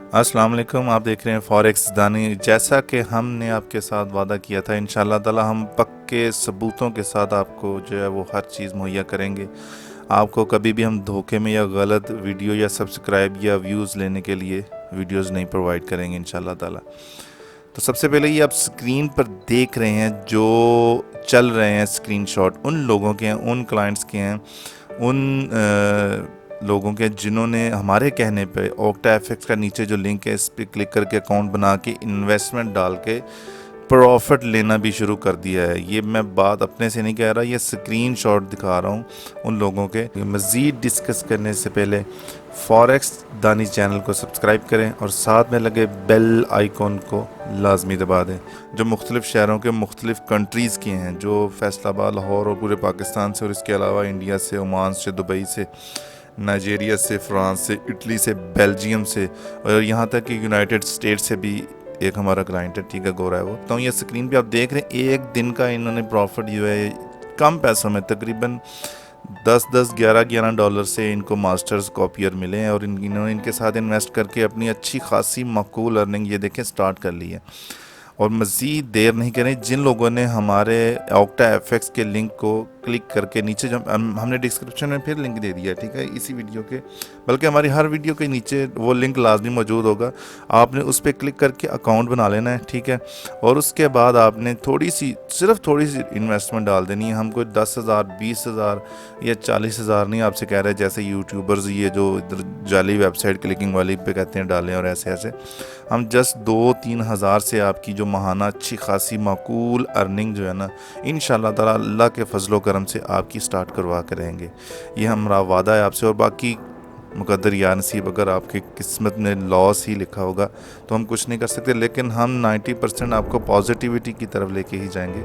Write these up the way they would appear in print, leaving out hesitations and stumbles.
अस्सलाम वालेकुम। आप देख रहे हैं फॉरेक्स दानी। जैसा कि हमने आपके साथ वादा किया था, इंशाल्लाह ताला हम पक्के सबूतों के साथ आपको जो है वो हर चीज़ मुहैया करेंगे। आपको कभी भी हम धोखे में या गलत वीडियो या सब्सक्राइब या व्यूज़ लेने के लिए वीडियोस नहीं प्रोवाइड करेंगे इंशाल्लाह ताला। तो सबसे पहले ये आप स्क्रीन पर देख रहे हैं जो चल रहे हैं स्क्रीनशॉट, उन लोगों के हैं, उन क्लाइंट्स के हैं, उन लोगों के जिन्होंने हमारे कहने पे ओक्टा एफएक्स का नीचे जो लिंक है इस पर क्लिक करके अकाउंट बना के इन्वेस्टमेंट डाल के प्रॉफिट लेना भी शुरू कर दिया है। ये मैं बात अपने से नहीं कह रहा, ये स्क्रीनशॉट दिखा रहा हूँ उन लोगों के। मज़ीद डिस्कस करने से पहले फॉरेक्स दानी चैनल को सब्सक्राइब करें और साथ में लगे बेल आइकॉन को लाजमी दबा दें। जो मुख्तलिफ़ शहरों के मुख्तलिफ़ कंट्रीज़ के हैं, जो फैसलाबाद, लाहौर और पूरे पाकिस्तान से और इसके अलावा इंडिया से, ओमान से, दुबई से, नाइजीरिया से, फ्रांस से, इटली से, बेल्जियम से और यहाँ तक कि यूनाइटेड स्टेट से भी एक हमारा क्लाइंट है, ठीक है, गोरा है वो। तो ये स्क्रीन पे आप देख रहे हैं एक दिन का इन्होंने प्रॉफिट जो है कम पैसों में तकरीबन 10-10, 11-11 डॉलर से इनको मास्टर्स कॉपियर मिले हैं और इन्होंने इनके साथ इन्वेस्ट करके अपनी अच्छी खासी माकूल अर्निंग ये देखें स्टार्ट कर ली है। और मज़ीद देर नहीं करें, जिन लोगों ने हमारे ओक्टा एफएक्स के लिंक को क्लिक करके नीचे जो हमने डिस्क्रिप्शन में फिर लिंक दे दिया है, ठीक है, इसी वीडियो के, बल्कि हमारी हर वीडियो के नीचे वो लिंक लाजमी मौजूद होगा। आपने उस पर क्लिक करके अकाउंट बना लेना है, ठीक है, और उसके बाद आपने सिर्फ थोड़ी सी इन्वेस्टमेंट डाल देनी है। हम कोई 10,000, 20,000 या 40,000 नहीं आपसे कह रहे जैसे यूट्यूबर्स ये जो इधर जाली वेबसाइट क्लिकिंग वाली पे कहते हैं डालें और ऐसे ऐसे। हम जस्ट 2-3 हज़ार से आपकी जो माहाना अच्छी खासी माकूल अर्निंग जो है ना, इंशाल्लाह ताला अल्लाह के फजलो करम से आपकी स्टार्ट करवा के रहेंगे। ये हमारा वादा है आपसे। और बाकी मुकद्दर या नसीब, अगर आपकी किस्मत में लॉस ही लिखा होगा तो हम कुछ नहीं कर सकते, लेकिन हम 90% आपको पॉजिटिविटी की तरफ लेके ही जाएंगे।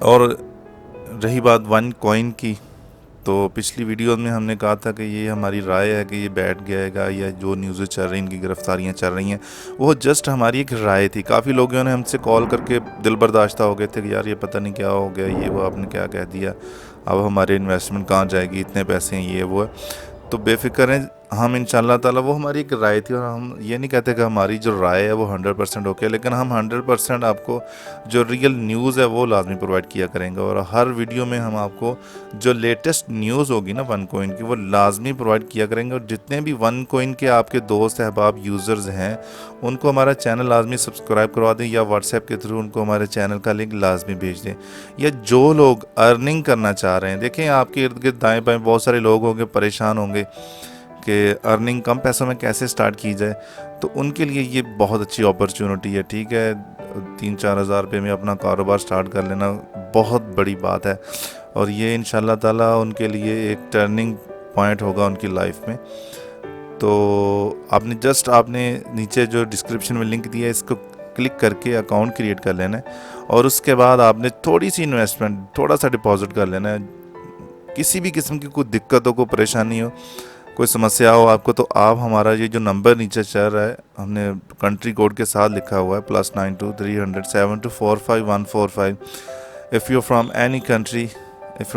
और रही बात वन कॉइन की, तो पिछली वीडियो में हमने कहा था कि ये हमारी राय है कि ये बैठ जाएगा या जो न्यूज़ें चल रही हैं, इनकी गिरफ्तारियां चल रही हैं, वो जस्ट हमारी एक राय थी। काफ़ी लोगों ने हमसे कॉल करके दिल बर्दाश्ता हो गए थे कि यार ये पता नहीं क्या हो गया, ये वो आपने क्या कह दिया, अब हमारे इन्वेस्टमेंट कहाँ जाएगी, इतने पैसे हैं, ये वो है। तो बेफिक्र हैं हम, इंशाल्लाह ताला। वो हमारी एक राय थी और हम ये नहीं कहते कि हमारी जो राय है वो 100% ओके, लेकिन हम 100% आपको जो रियल न्यूज़ है वो लाजमी प्रोवाइड किया करेंगे। और हर वीडियो में हम आपको जो लेटेस्ट न्यूज़ होगी ना वन कोइन की, वो लाजमी प्रोवाइड किया करेंगे। और जितने भी वन कोइन के आपके दोस्त अहबाब यूज़र्स हैं, उनको हमारा चैनल लाजमी सब्सक्राइब करवा दें या व्हाट्सएप के थ्रू उनको हमारे चैनल का लिंक लाजमी भेज दें। या जो लोग अर्निंग करना चाह रहे हैं, देखें आपके इर्द गिर्द दाएँ बाएँ बहुत सारे लोग होंगे परेशान होंगे कि अर्निंग कम पैसों में कैसे स्टार्ट की जाए, तो उनके लिए ये बहुत अच्छी अपॉर्चुनिटी है, ठीक है। 3-4 हज़ार रुपये में अपना कारोबार स्टार्ट कर लेना बहुत बड़ी बात है और ये इंशाल्लाह ताला उनके लिए एक टर्निंग पॉइंट होगा उनकी लाइफ में। तो आपने नीचे जो डिस्क्रिप्शन में लिंक दिया है इसको क्लिक करके अकाउंट क्रिएट कर लेना है और उसके बाद आपने थोड़ी सी इन्वेस्टमेंट, थोड़ा सा डिपॉजिट कर लेना है। किसी भी किस्म की कोई दिक्कत हो, कोई परेशानी हो, कोई समस्या हो आपको, तो आप हमारा ये जो नंबर नीचे चल रहा है, हमने कंट्री कोड के साथ लिखा हुआ है +92 300 7245 145। If you from any country, if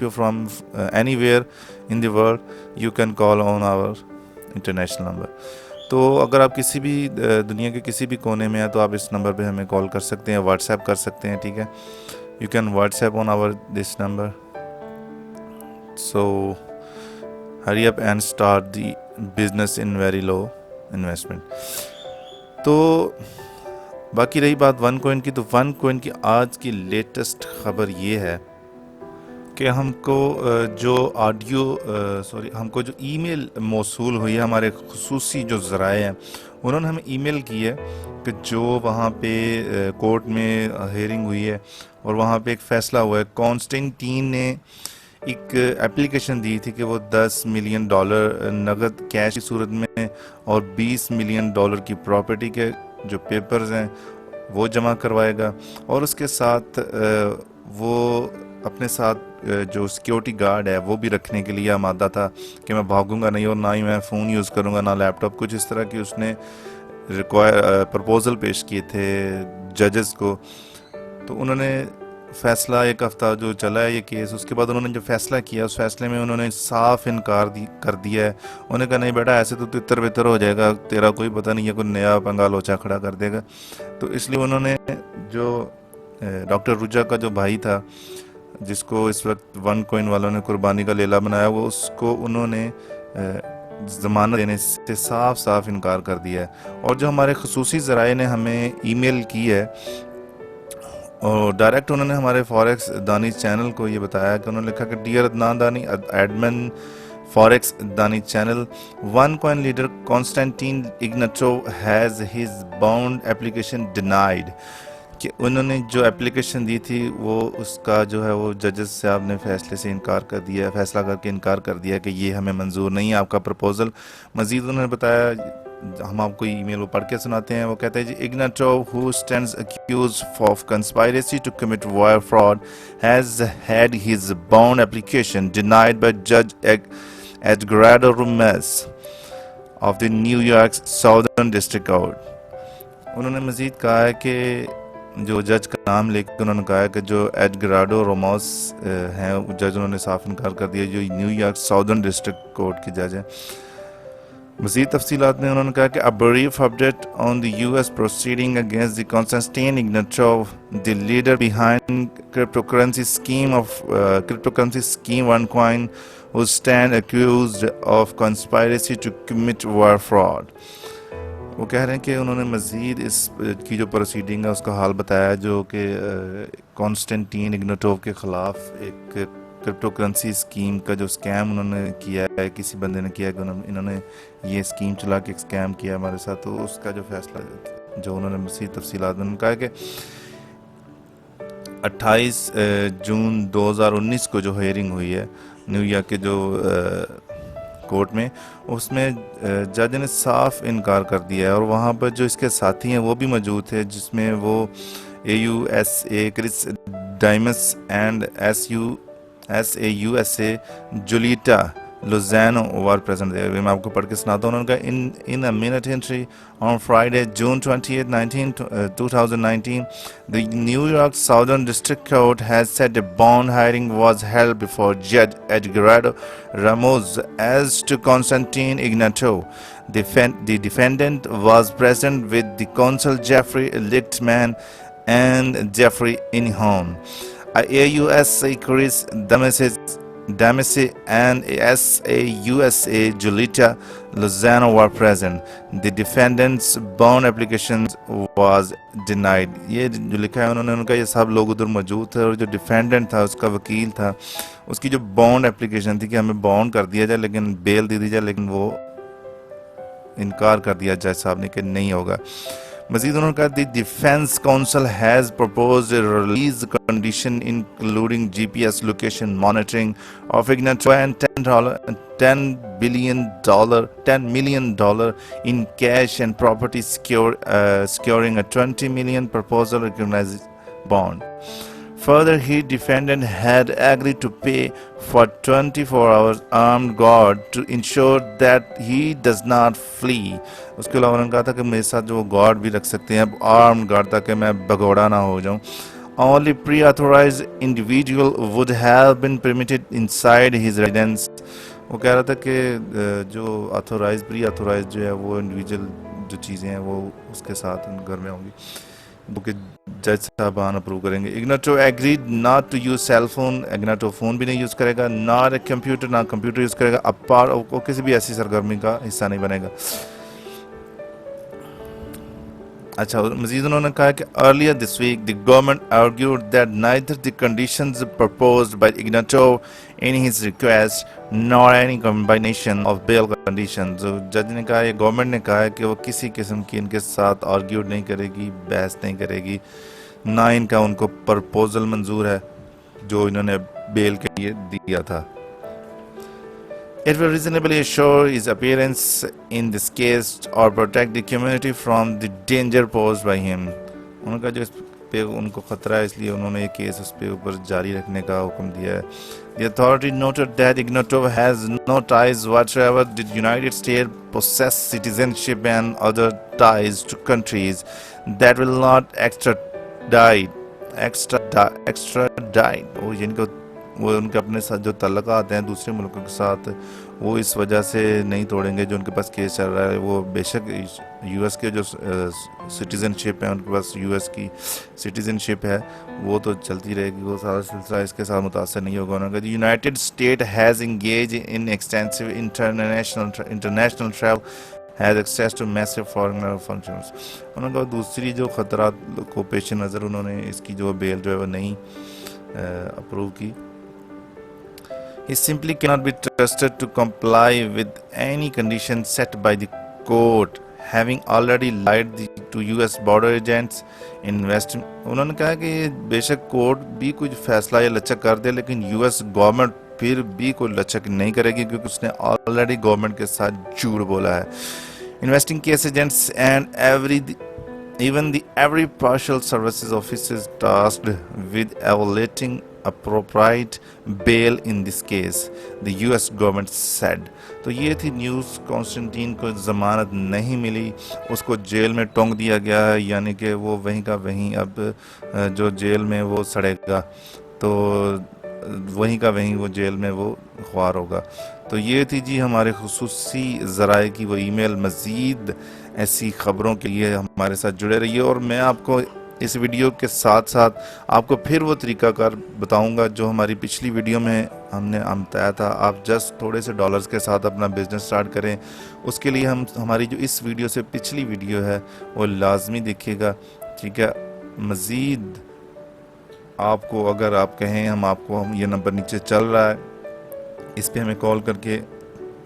you from anywhere in the world, you can call on our international number. तो अगर आप किसी भी दुनिया के किसी भी कोने में हैं तो आप इस नंबर पे हमें कॉल कर सकते हैं, व्हाट्सएप कर सकते हैं, ठीक है। You can WhatsApp on our this number. So hurry up and start the business in very low investment। तो बाकी रही बात वन कोइन की, तो वन कोइन की आज की लेटेस्ट खबर ये है कि हमको हमको जो ईमेल मौसूल हुई है, हमारे खुसूसी जो ज़राए हैं उन्होंने हमें ईमेल की है कि जो वहाँ पे कोर्ट में हेयरिंग हुई है और वहाँ पे एक फ़ैसला हुआ है। कॉन्स्टेंटीन ने एक एप्लीकेशन दी थी कि वो $10 मिलियन नगद कैश की सूरत में और $20 मिलियन की प्रॉपर्टी के जो पेपर्स हैं वो जमा करवाएगा और उसके साथ वो अपने साथ जो सिक्योरिटी गार्ड है वो भी रखने के लिए आमादा था कि मैं भागूंगा नहीं और ना ही मैं फ़ोन यूज़ करूंगा, ना लैपटॉप, कुछ इस तरह की उसने प्रपोज़ल पेश किए थे जजेस को। तो उन्होंने फैसला एक हफ्ता जो चला है ये केस, उसके बाद उन्होंने जो फैसला किया उस फैसले में उन्होंने साफ इनकार कर दिया है। उन्होंने कहा नहीं बेटा ऐसे तो तितर बितर हो जाएगा, तेरा कोई पता नहीं है, कोई नया पंगा लोचा खड़ा कर देगा। तो इसलिए उन्होंने जो डॉक्टर रुजा का जो भाई था, जिसको इस वक्त वन कॉइन वालों ने कुर्बानी का लेला बनाया, वो उसको उन्होंने ज़मानत देने से साफ साफ इनकार कर दिया है। और जो हमारे खसूसी ज़राए ने हमें ईमेल की है और डायरेक्ट उन्होंने हमारे फॉरेक्स दानी चैनल को ये बताया कि उन्होंने लिखा कि dear Adnan Dani, admin forex Dani channel, one coin leader Konstantin Ignatov has his bond application denied. कि उन्होंने जो एप्लीकेशन दी थी वो उसका जो है वो जजेस साहब ने फैसले से इनकार कर दिया, फैसला करके इनकार कर दिया कि ये हमें मंजूर नहीं है आपका प्रपोज़ल। मज़ीद उन्होंने बताया, हम आपको ईमेल वो पढ़ के सुनाते हैं। वो कहते हैं जी, Ignatov who stands accused of conspiracy to commit wire fraud has had his bond application denied by जज Edgardo Ramos of the New York southern district court. उन्होंने मज़ीद कहा है कि जो जज का नाम लेकर उन्होंने कहा है कि जो एडग्राडो रोमोस हैं जज, उन्होंने साफ इनकार कर दिया, जो न्यूयॉर्क साउदर्न डिस्ट्रिक्ट कोर्ट के जज हैं। मज़ीद तफसीलात में उन्होंने कहा कि a brief update on the US proceeding against the Konstantin Ignatov, the leader behind cryptocurrency scheme one coin, who stand accused of conspiracy to commit wire fraud। वो कह रहे हैं कि उन्होंने मज़ीद इस की जो प्रोसीडिंग है उसका हाल बताया, जो कि कॉन्स्टेंटीन इग्नाटोव के ख़िलाफ़ एक क्रिप्टो करेंसी स्कीम का जो स्कैम उन्होंने किया है, किसी बंदे ने किया है कि इन्होंने ये स्कीम चला के एक स्कैम किया हमारे साथ। तो उसका जो फैसला जो उन्होंने मज़ीद तफसीलात में कहा कि 28 जून 2019 को जो हियरिंग हुई है न्यूयॉर्क के जो कोर्ट में, उसमें जज ने साफ इनकार कर दिया है। और वहाँ पर जो इसके साथी हैं वो भी मौजूद थे, जिसमें वो AUSA Chris Dimas and SAUSA Julieta Lozano were present थे। मैं आपको पढ़ के सुनाता हूँ। उन्होंने कहा in a minute entry on Friday June 28, 2019 the New York Southern District Court has said a bond hearing was held before Judge Edgardo Ramos as to Konstantin Ignatov. The defendant was present with the counsel Jeffrey Lichtman and Jeffrey Inhorn. AUSA Chris Damese and SAUSA Julita Lozano were present. The defendant's bond application was denied. ये जो लिखा है उन्होंने, उनका ये सब लोग उधर मौजूद थे और जो डिफेंडेंट था उसका वकील था, उसकी जो बॉन्ड एप्लीकेशन थी कि हमें बॉन्ड कर दिया जाए लेकिन बेल दे दी जाए, लेकिन वो इनकार कर दिया जज साहब ने कि नहीं होगा। मजीद उन्होंने कहा the defence counsel has proposed release condition including GPS location monitoring of Ignatov and $10 million in cash and property securing a $20 million proposal recognized bond. Further, he defendant had agreed to pay for 24 hours armed guard to ensure that he does not flee. उसके अलावा उन्होंने कहा था कि मेरे साथ जो guard भी रख सकते हैं आर्म्ड गार्ड, ताकि मैं भगौड़ा ना हो जाऊं। Only pre-authorized individual would have been permitted inside his residence. वो कह रहा था कि जो ऑथोराइज प्री ऑथोराइज जो है वो इंडिविजुअल जो चीज़ें हैं वो उसके साथ घर में होंगी, क्योंकि जज साहबान अप्रूव करेंगे। Ignatov agreed not to use cell phone, Ignatov phone भी नहीं यूज़ करेगा, नॉट ए कंप्यूटर, ना कंप्यूटर यूज़ करेगा, अपार वो किसी भी ऐसी सरगर्मी का हिस्सा नहीं बनेगा। अच्छा, मजीद उन्होंने कहा कि earlier this week the government argued that neither the conditions proposed by Ignatov in his request nor any combination of bail conditions. जज ने कहा, ये गवर्नमेंट ने कहा है कि वो किसी किस्म की इनके साथ आर्ग्यूड नहीं करेगी, बहस नहीं करेगी, ना इनका उनको प्रपोजल मंजूर है जो इन्होंने बेल के लिए दिया था। It will reasonably assure his appearance in this case or protect the community from the danger posed by him. उनका जो इस पे उनको खतरा है, इसलिए उन्होंने ये केस उस पे ऊपर जारी रखने का हुक्म दिया है। The authority noted that Ignatov has no ties whatsoever to the United States, possess citizenship and other ties to countries that will not extradite extra diet, वो जिनको वो उनके अपने साथ जो तल्लुकात हैं दूसरे मुल्कों के साथ, वो इस वजह से नहीं तोड़ेंगे। जो उनके पास केस चल रहा है, वो बेशक यूएस के जो सिटीज़नशिप है, उनके पास यूएस की सिटीज़नशिप है, वो तो चलती रहेगी, वो सारा सिलसिला इसके साथ मुतासर नहीं होगा। उन्होंने कहा United State has engage in extensive international travel has access to massive foreign functions. उन्होंने कहा दूसरी जो ख़तरात को पेश नज़र उन्होंने इसकी जो बेल जो है वो नहीं अप्रूव की। He simply cannot be trusted to comply with any conditions set by the court, having already lied to US border agents invest। उन्होंने कहा कि बेशक कोर्ट भी कुछ फैसला या लचक कर दे, लेकिन यूएस गवर्नमेंट फिर भी कोई लचक नहीं करेगी, क्योंकि उसने ऑलरेडी गवर्नमेंट के साथ झूठ बोला है। Investing case agents and even the every partial services officers tasked with evaluating appropriate bail in this case, the US government said। तो ये थी न्यूज़। कॉन्स्टेंटीन को ज़मानत नहीं मिली, उसको जेल में टोंक दिया गया है, यानी कि वो वहीं का वहीं अब जो जेल में वो सड़ेगा, तो वहीं का वहीं वो जेल में वो ख्वार होगा। तो ये थी जी हमारे खुसूसी ज़राए की वो ईमेल। मज़ीद ऐसी ख़बरों के लिए हमारे साथ जुड़े रहिए, और मैं आपको इस वीडियो के साथ साथ आपको फिर वो तरीक़ाकार बताऊंगा जो हमारी पिछली वीडियो में हमने बताया था। आप जस्ट थोड़े से डॉलर्स के साथ अपना बिज़नेस स्टार्ट करें, उसके लिए हमारी जो इस वीडियो से पिछली वीडियो है वो लाजमी देखिएगा, ठीक है। मज़ीद आपको अगर आप कहें हम ये नंबर नीचे चल रहा है, इस पे हमें कॉल करके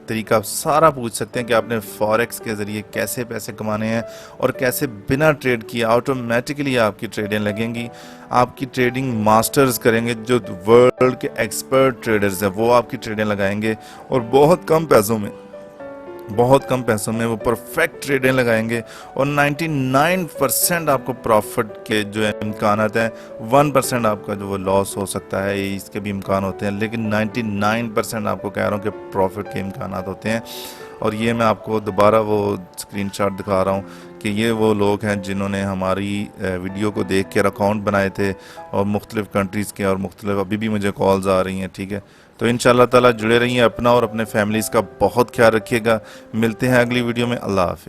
तरीका सारा पूछ सकते हैं कि आपने फॉरेक्स के ज़रिए कैसे पैसे कमाने हैं और कैसे बिना ट्रेड किए ऑटोमेटिकली आपकी ट्रेडें लगेंगी। आपकी ट्रेडिंग मास्टर्स करेंगे, जो वर्ल्ड के एक्सपर्ट ट्रेडर्स हैं वो आपकी ट्रेडें लगाएंगे, और बहुत कम पैसों में वो परफेक्ट ट्रेडें लगाएंगे, और 99% आपको प्रॉफिट के जो इम्कान हैं, 1% आपका जो वो लॉस हो सकता है, इसके भी इम्कान होते हैं, लेकिन 99% आपको कह रहा हूँ कि प्रॉफिट के इम्कान होते हैं। और ये मैं आपको दोबारा वो स्क्रीनशॉट दिखा रहा हूँ कि ये वो लोग हैं जिन्होंने हमारी वीडियो को देख कर अकाउंट बनाए थे, और मुख्तलिफ़ कंट्रीज़ के, और मुख्तलिफ़ अभी भी मुझे कॉल्स आ रही हैं, ठीक है। तो इंशाअल्लाह ताला जुड़े रहिए, अपना और अपने फैमिलीज़ का बहुत ख्याल रखिएगा। मिलते हैं अगली वीडियो में। अल्लाह हाफिज़।